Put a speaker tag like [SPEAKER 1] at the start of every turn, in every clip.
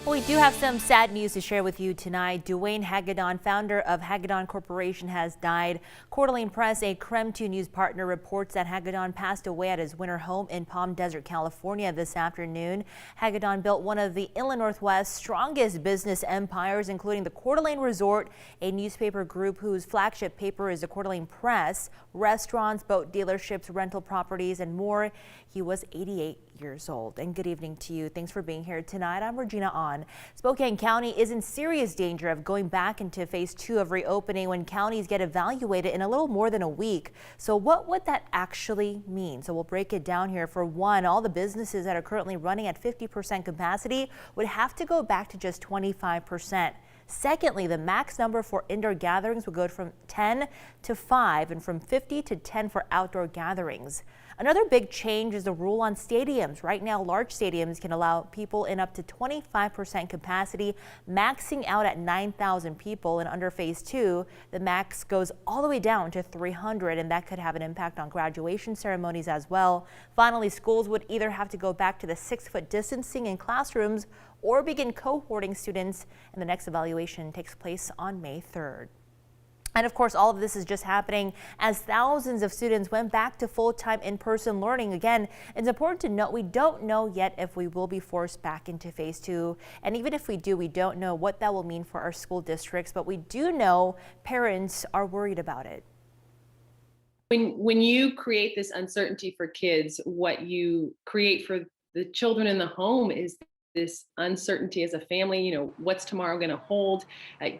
[SPEAKER 1] Well, we do have some sad news to share with you tonight. Duane Hagadone, founder of Hagadone Corporation, has died. Coeur d'Alene Press, a KREM 2 News partner, reports that Hagadone passed away at his winter home in Palm Desert, California this afternoon. Hagadone built one of the Inland Northwest's strongest business empires, including the Coeur d'Alene Resort, a newspaper group whose flagship paper is the Coeur d'Alene Press, restaurants, boat dealerships, rental properties, and more. He was 88 years old. And good evening to you. Thanks for being here tonight. I'm Regina On. Spokane County is in serious danger of going back into phase 2 of reopening when counties get evaluated in a little more than a week. So what would that actually mean? So we'll break it down here. For one, all the businesses that are currently running at 50% capacity would have to go back to just 25%. Secondly, the max number for indoor gatherings would go from 10 to 5 and from 50 to 10 for outdoor gatherings. Another big change is the rule on stadiums. Right now, large stadiums can allow people in up to 25% capacity, maxing out at 9,000 people. And under phase 2, the max goes all the way down to 300, and that could have an impact on graduation ceremonies as well. Finally, schools would either have to go back to the 6-foot distancing in classrooms or begin cohorting students, and the next evaluation takes place on May 3rd. And of course, all of this is just happening as thousands of students went back to full-time in-person learning. Again, it's important to note we don't know yet if we will be forced back into phase 2. And even if we do, we don't know what that will mean for our school districts, but we do know parents are worried about it.
[SPEAKER 2] When you create this uncertainty for kids, what you create for the children in the home is this uncertainty as a family. What's tomorrow going to hold?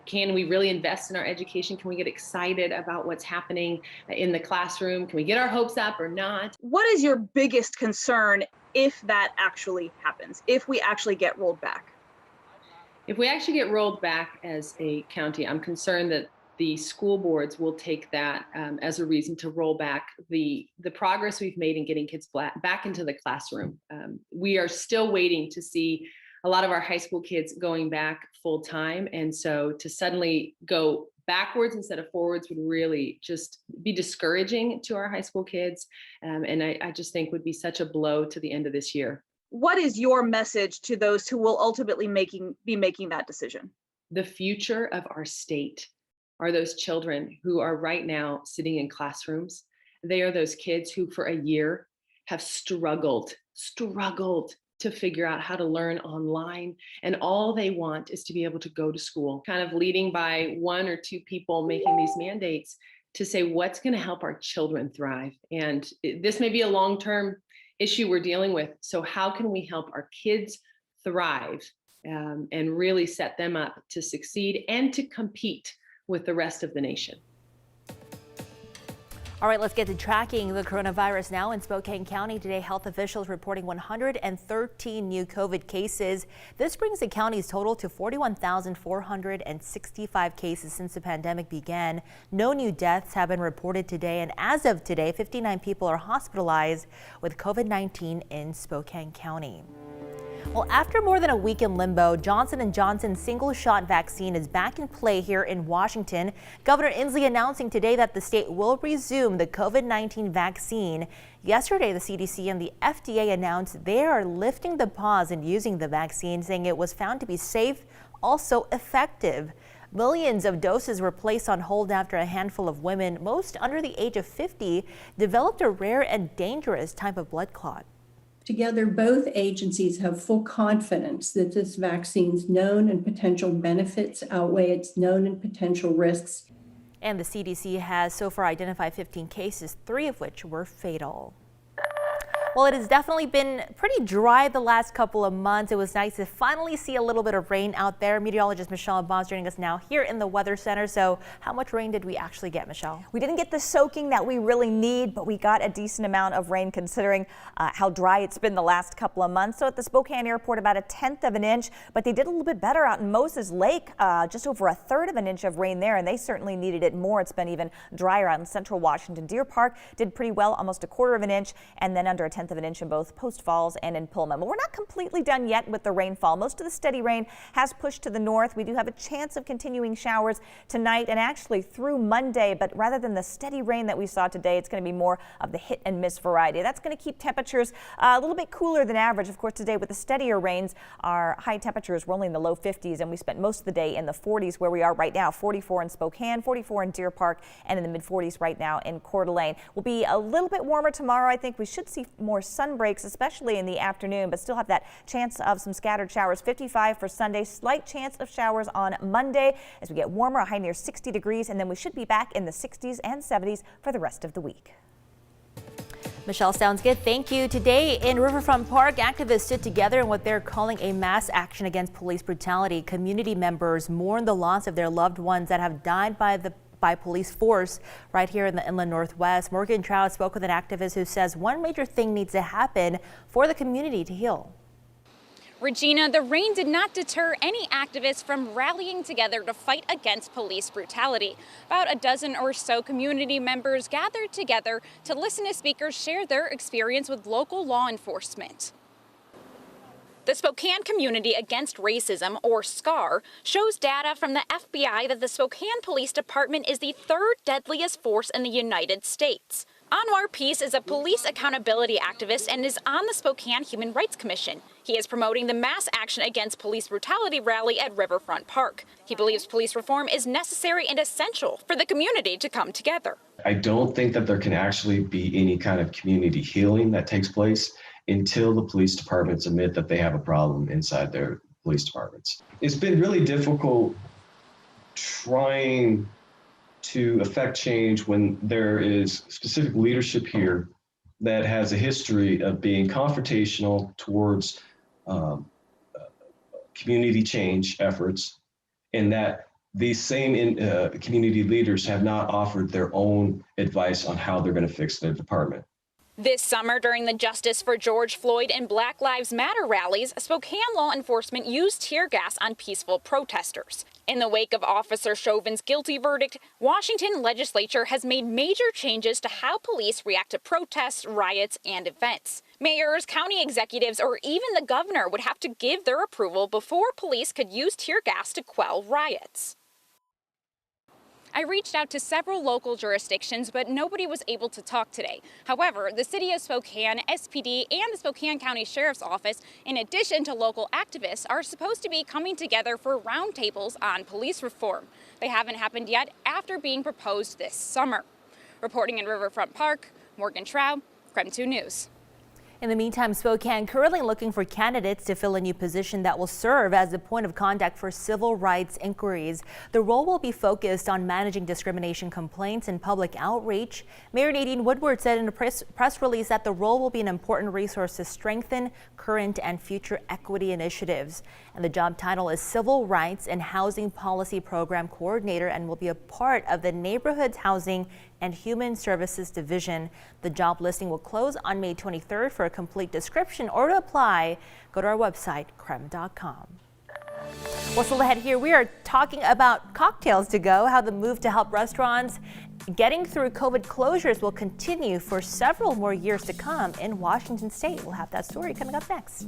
[SPEAKER 2] Can we really invest in our education? Can we get excited about what's happening in the classroom? Can we get our hopes up or not?
[SPEAKER 3] What is your biggest concern if that actually happens, if we actually get rolled back?
[SPEAKER 2] If we actually get rolled back as a county, I'm concerned that the school boards will take that as a reason to roll back the progress we've made in getting kids back into the classroom. We are still waiting to see a lot of our high school kids going back full time. And so to suddenly go backwards instead of forwards would really just be discouraging to our high school kids. And I just think would be such a blow to the end of this year.
[SPEAKER 3] What is your message to those who will ultimately be making that decision?
[SPEAKER 2] The future of our state are those children who are right now sitting in classrooms. They are those kids who for a year have struggled to figure out how to learn online. And all they want is to be able to go to school, kind of leading by 1 or 2 people making these mandates to say what's going to help our children thrive. And this may be a long-term issue we're dealing with. So how can we help our kids thrive and really set them up to succeed and to compete with the rest of the nation?
[SPEAKER 1] All right, let's get to tracking the coronavirus now. In Spokane County today, health officials reporting 113 new COVID cases. This brings the county's total to 41,465 cases since the pandemic began. No new deaths have been reported today, and as of today, 59 people are hospitalized with COVID-19 in Spokane County. Well, after more than a week in limbo, Johnson & Johnson's single-shot vaccine is back in play here in Washington. Governor Inslee announcing today that the state will resume the COVID-19 vaccine. Yesterday, the CDC and the FDA announced they are lifting the pause in using the vaccine, saying it was found to be safe, also effective. Millions of doses were placed on hold after a handful of women, most under the age of 50, developed a rare and dangerous type of blood clot.
[SPEAKER 4] Together, both agencies have full confidence that this vaccine's known and potential benefits outweigh its known and potential risks.
[SPEAKER 1] And the CDC has so far identified 15 cases, 3 of which were fatal. Well, it has definitely been pretty dry the last couple of months. It was nice to finally see a little bit of rain out there. Meteorologist Michelle Bob's joining us now here in the Weather Center. So how much rain did we actually get, Michelle?
[SPEAKER 5] We didn't get the soaking that we really need, but we got a decent amount of rain considering how dry it's been the last couple of months. So at the Spokane airport, about 1/10 of an inch, but they did a little bit better out in Moses Lake, just over 1/3 of an inch of rain there, and they certainly needed it more. It's been even drier out in central Washington. Deer Park did pretty well, almost 1/4 of an inch, and then under 1/10 1/10 of an inch in both Post Falls and in Pullman. But we're not completely done yet with the rainfall. Most of the steady rain has pushed to the north. We do have a chance of continuing showers tonight and actually through Monday. But rather than the steady rain that we saw today, it's going to be more of the hit and miss variety. That's going to keep temperatures a little bit cooler than average. Of course, today with the steadier rains, our high temperatures were only in the low 50s, and we spent most of the day in the 40s where we are right now. 44 in Spokane, 44 in Deer Park, and in the mid 40s right now in Coeur d'Alene. We'll be a little bit warmer tomorrow. I think we should see more sun breaks, especially in the afternoon, but still have that chance of some scattered showers. 55 for Sunday, slight chance of showers on Monday as we get warmer, a high near 60 degrees, and then we should be back in the 60s and 70s for the rest of the week.
[SPEAKER 1] Michelle, sounds good. Thank you. Today in Riverfront Park, activists stood together in what they're calling a mass action against police brutality. Community members mourn the loss of their loved ones that have died by police force right here in the Inland Northwest. Morgan Trout spoke with an activist who says one major thing needs to happen for the community to heal.
[SPEAKER 6] Regina, the rain did not deter any activists from rallying together to fight against police brutality. About a dozen or so community members gathered together to listen to speakers share their experience with local law enforcement. The Spokane Community Against Racism, or SCAR, shows data from the FBI that the Spokane Police Department is the third deadliest force in the United States. Anwar Peace is a police accountability activist and is on the Spokane Human Rights Commission. He is promoting the Mass Action Against Police Brutality rally at Riverfront Park. He believes police reform is necessary and essential for the community to come together.
[SPEAKER 7] I don't think that there can actually be any kind of community healing that takes place until the police departments admit that they have a problem inside their police departments. It's been really difficult trying to affect change when there is specific leadership here that has a history of being confrontational towards community change efforts, and that these same community leaders have not offered their own advice on how they're going to fix their department.
[SPEAKER 6] This summer, during the Justice for George Floyd and Black Lives Matter rallies, Spokane law enforcement used tear gas on peaceful protesters. In the wake of Officer Chauvin's guilty verdict, Washington legislature has made major changes to how police react to protests, riots, and events. Mayors, county executives, or even the governor would have to give their approval before police could use tear gas to quell riots. I reached out to several local jurisdictions, but nobody was able to talk today. However, the City of Spokane, SPD, and the Spokane County Sheriff's Office, in addition to local activists, are supposed to be coming together for roundtables on police reform. They haven't happened yet after being proposed this summer. Reporting in Riverfront Park, Morgan Trout, KREM 2 News.
[SPEAKER 1] In the meantime, Spokane currently looking for candidates to fill a new position that will serve as the point of contact for civil rights inquiries. The role will be focused on managing discrimination complaints and public outreach. Mayor Nadine Woodward said in a press release that the role will be an important resource to strengthen current and future equity initiatives. And the job title is Civil Rights and Housing Policy Program Coordinator and will be a part of the Neighborhoods Housing and Human Services Division. The job listing will close on May 23rd. For a complete description or to apply, go to our website, krem.com. Well, still ahead here, we are talking about cocktails to go, how the move to help restaurants getting through COVID closures will continue for several more years to come in Washington State. We'll have that story coming up next.